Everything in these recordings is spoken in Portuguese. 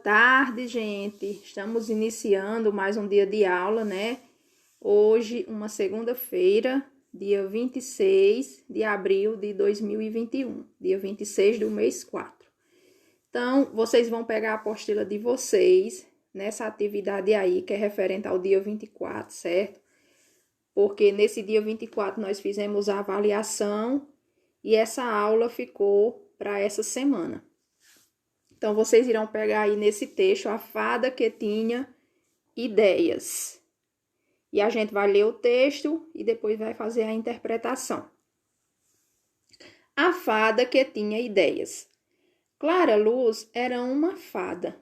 tarde, gente. Estamos iniciando mais um dia de aula, né? Hoje, uma segunda-feira, dia 26 de abril de 2021, dia 26 do mês 4. Então, vocês vão pegar a apostila de vocês nessa atividade aí, que é referente ao dia 24, certo? Porque nesse dia 24 nós fizemos a avaliação e essa aula ficou para essa semana. Então, vocês irão pegar aí nesse texto a fada que tinha ideias. E a gente vai ler o texto e depois vai fazer a interpretação. A fada que tinha ideias. Clara Luz era uma fada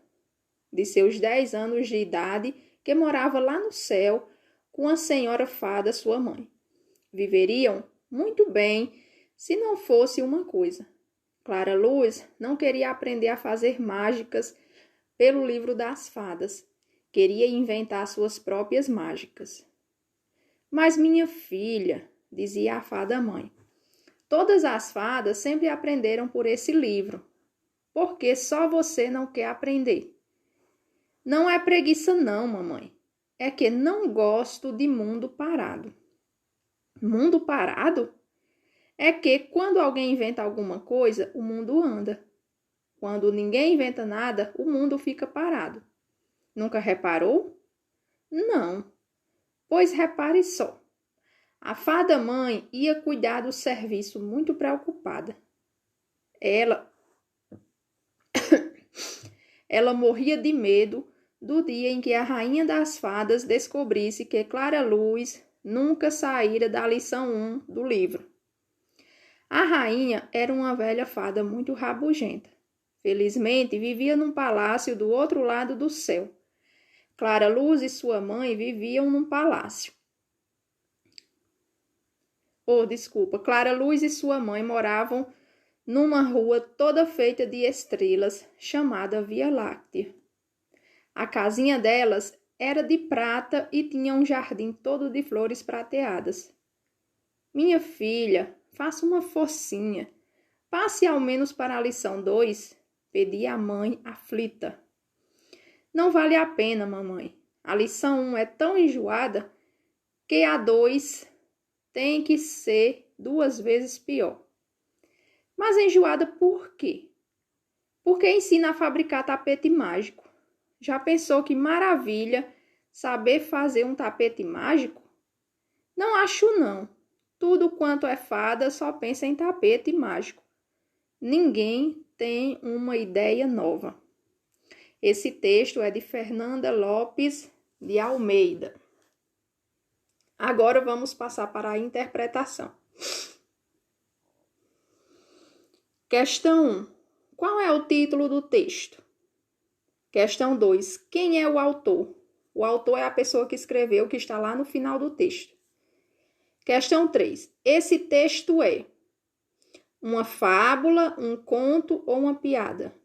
de seus 10 anos de idade que morava lá no céu com a senhora fada, sua mãe. Viveriam muito bem se não fosse uma coisa. Clara Luz não queria aprender a fazer mágicas pelo livro das fadas. Queria inventar suas próprias mágicas. Mas minha filha, dizia a fada mãe, todas as fadas sempre aprenderam por esse livro. Por que só você não quer aprender? Não é preguiça não, mamãe. É que não gosto de mundo parado. Mundo parado? É que quando alguém inventa alguma coisa, o mundo anda. Quando ninguém inventa nada, o mundo fica parado. Nunca reparou? Não. Pois repare só. A fada mãe ia cuidar do serviço muito preocupada. Ela morria de medo do dia em que a rainha das fadas descobrisse que Clara Luz nunca saíra da lição 1 do livro. A rainha era uma velha fada muito rabugenta. Felizmente, vivia num palácio do outro lado do céu. Clara Luz e sua mãe viviam num palácio. Clara Luz e sua mãe moravam numa rua toda feita de estrelas, chamada Via Láctea. A casinha delas era de prata e tinha um jardim todo de flores prateadas. Minha filha, faça uma forcinha. Passe ao menos para a lição 2, pedia a mãe aflita. Não vale a pena, mamãe. A lição 1 é tão enjoada que a 2 tem que ser 2 vezes pior. Mas enjoada por quê? Porque ensina a fabricar tapete mágico. Já pensou que maravilha saber fazer um tapete mágico? Não acho não. Tudo quanto é fada só pensa em tapete mágico. Ninguém tem uma ideia nova. Esse texto é de Fernanda Lopes de Almeida. Agora vamos passar para a interpretação. Questão 1. Qual é o título do texto? Questão 2. Quem é o autor? O autor é a pessoa que escreveu, que está lá no final do texto. Questão 3. Esse texto é uma fábula, um conto ou uma piada?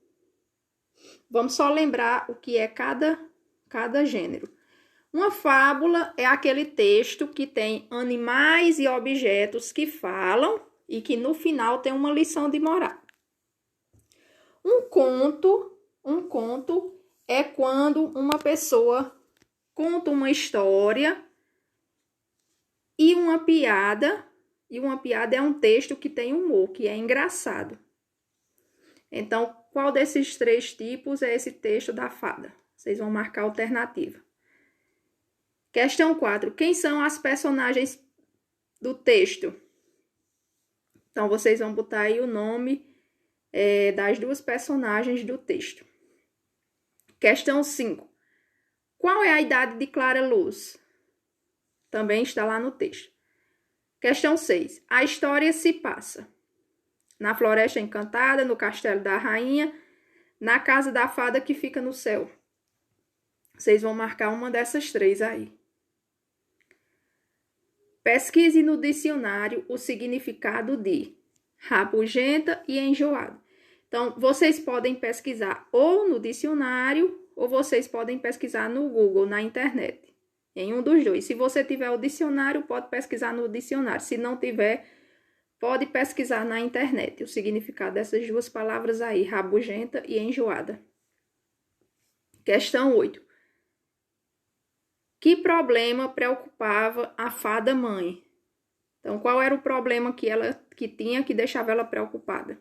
Vamos só lembrar o que é cada gênero. Uma fábula é aquele texto que tem animais e objetos que falam e que no final tem uma lição de moral. Um conto é quando uma pessoa conta uma história e uma piada é um texto que tem humor, que é engraçado. Então, qual desses 3 tipos é esse texto da fada? Vocês vão marcar a alternativa. Questão 4. Quem são as personagens do texto? Então, vocês vão botar aí o nome das 2 personagens do texto. Questão 5. Qual é a idade de Clara Luz? Também está lá no texto. Questão 6. A história se passa na Floresta Encantada, no Castelo da Rainha, na Casa da Fada que fica no céu. Vocês vão marcar uma dessas 3 aí. Pesquise no dicionário o significado de rabugenta e enjoada. Então, vocês podem pesquisar ou no dicionário ou vocês podem pesquisar no Google, na internet. Em um dos dois. Se você tiver o dicionário, pode pesquisar no dicionário. Se não tiver, pode pesquisar na internet o significado dessas 2 palavras aí, rabugenta e enjoada. Questão 8. Que problema preocupava a fada mãe? Então, qual era o problema que tinha que deixava ela preocupada?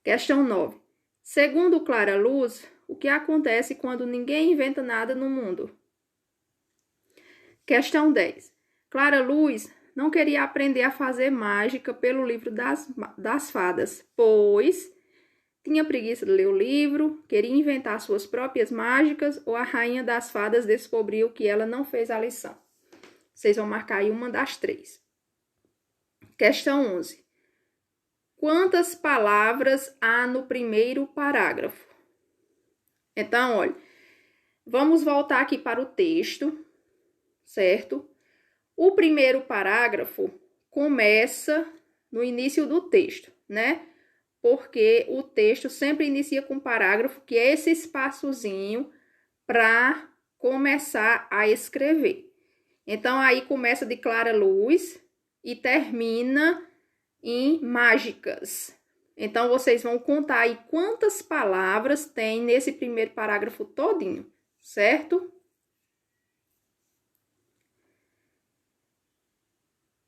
Questão 9. Segundo Clara Luz, o que acontece quando ninguém inventa nada no mundo? Questão 10. Clara Luz não queria aprender a fazer mágica pelo livro das fadas, pois tinha preguiça de ler o livro, queria inventar suas próprias mágicas, ou a rainha das fadas descobriu que ela não fez a lição. Vocês vão marcar aí uma das 3. Questão 11. Quantas palavras há no primeiro parágrafo? Então, olha, vamos voltar aqui para o texto, certo? O primeiro parágrafo começa no início do texto, né? Porque o texto sempre inicia com um parágrafo, que é esse espaçozinho para começar a escrever. Então, aí começa de Clara Luz e termina em mágicas. Então, vocês vão contar aí quantas palavras tem nesse primeiro parágrafo todinho, certo?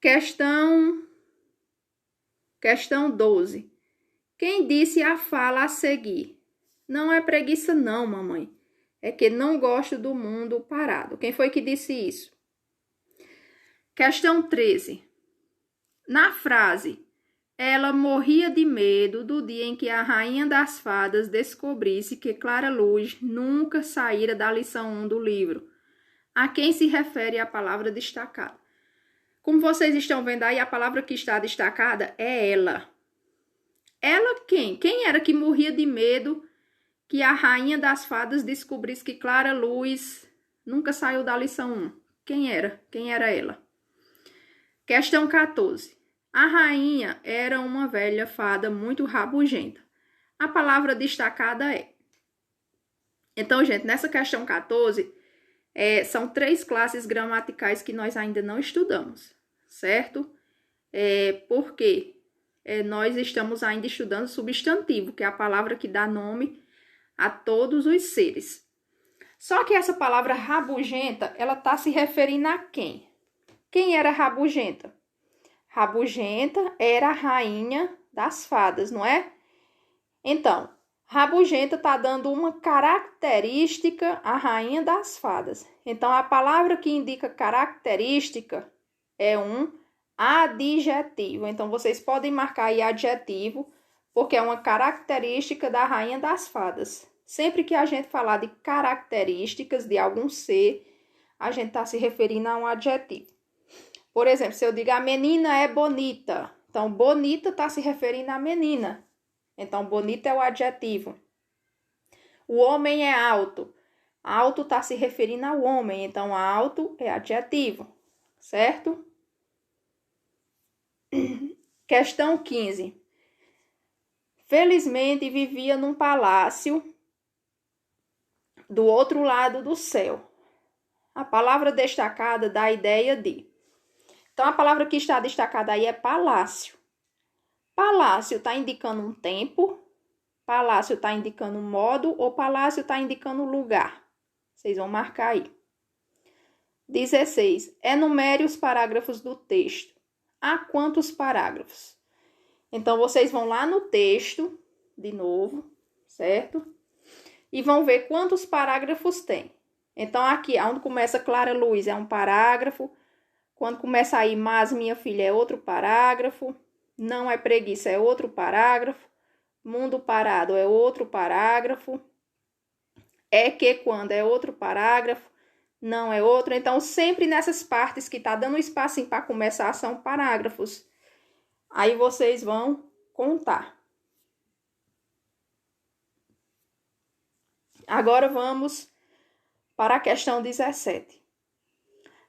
Questão 12. Quem disse a fala a seguir? Não é preguiça não, mamãe. É que não gosto do mundo parado. Quem foi que disse isso? Questão 13. Na frase, ela morria de medo do dia em que a rainha das fadas descobrisse que Clara Luz nunca saíra da lição 1 do livro. A quem se refere a palavra destacada? Como vocês estão vendo aí, a palavra que está destacada é ela. Ela quem? Quem era que morria de medo que a rainha das fadas descobrisse que Clara Luz nunca saiu da lição 1? Quem era? Quem era ela? Questão 14. A rainha era uma velha fada muito rabugenta. A palavra destacada é. Então, gente, nessa questão 14, são 3 classes gramaticais que nós ainda não estudamos, certo? Porque nós estamos ainda estudando substantivo, que é a palavra que dá nome a todos os seres. Só que essa palavra rabugenta, ela está se referindo a quem? Quem era rabugenta? Rabugenta era a rainha das fadas, não é? Então, rabugenta está dando uma característica à rainha das fadas. Então, a palavra que indica característica é um adjetivo. Então, vocês podem marcar aí adjetivo, porque é uma característica da rainha das fadas. Sempre que a gente falar de características de algum ser, a gente está se referindo a um adjetivo. Por exemplo, se eu digo a menina é bonita, então bonita está se referindo à menina. Então, bonita é o adjetivo. O homem é alto. Alto está se referindo ao homem, então alto é adjetivo, certo? Questão 15. Felizmente vivia num palácio do outro lado do céu. A palavra destacada dá a ideia de. Então, a palavra que está destacada aí é palácio. Palácio está indicando um tempo, palácio está indicando um modo ou palácio está indicando um lugar. Vocês vão marcar aí. 16. Enumere os parágrafos do texto. Há quantos parágrafos? Então, vocês vão lá no texto, de novo, certo? E vão ver quantos parágrafos tem. Então, aqui, onde começa Clara Luz, é um parágrafo. Quando começa aí, mas minha filha, é outro parágrafo. Não é preguiça, é outro parágrafo. Mundo parado é outro parágrafo. É que quando é outro parágrafo. Não é outro. Então, sempre nessas partes que tá dando um espacinho para começar, são parágrafos. Aí vocês vão contar. Agora vamos para a questão 17.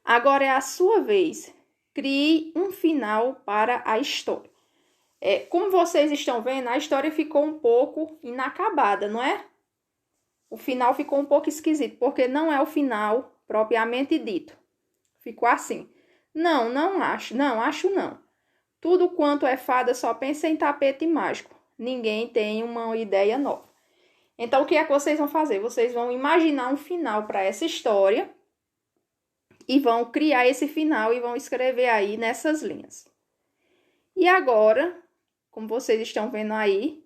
Agora é a sua vez. Crie um final para a história. Como vocês estão vendo, a história ficou um pouco inacabada, não é? O final ficou um pouco esquisito, porque não é o final propriamente dito. Ficou assim. Não acho. Não, acho não. Tudo quanto é fada só pensa em tapete mágico. Ninguém tem uma ideia nova. Então, o que é que vocês vão fazer? Vocês vão imaginar um final para essa história e vão criar esse final e vão escrever aí nessas linhas. E agora, como vocês estão vendo aí,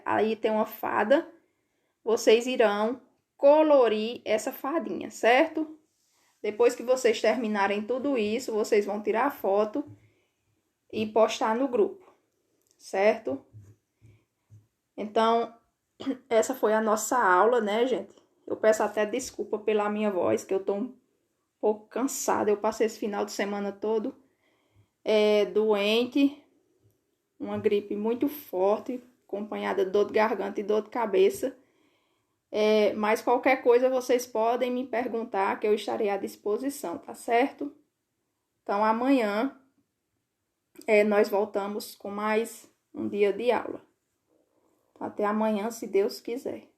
aí tem uma fada, vocês irão colorir essa fadinha, certo? Depois que vocês terminarem tudo isso, vocês vão tirar a foto e postar no grupo, certo? Então, essa foi a nossa aula, né, gente? Eu peço até desculpa pela minha voz, que eu tô um pouco cansada. Eu passei esse final de semana todo doente, uma gripe muito forte, acompanhada de dor de garganta e dor de cabeça. Mas qualquer coisa vocês podem me perguntar que eu estarei à disposição, tá certo? Então, amanhã nós voltamos com mais um dia de aula. Até amanhã, se Deus quiser.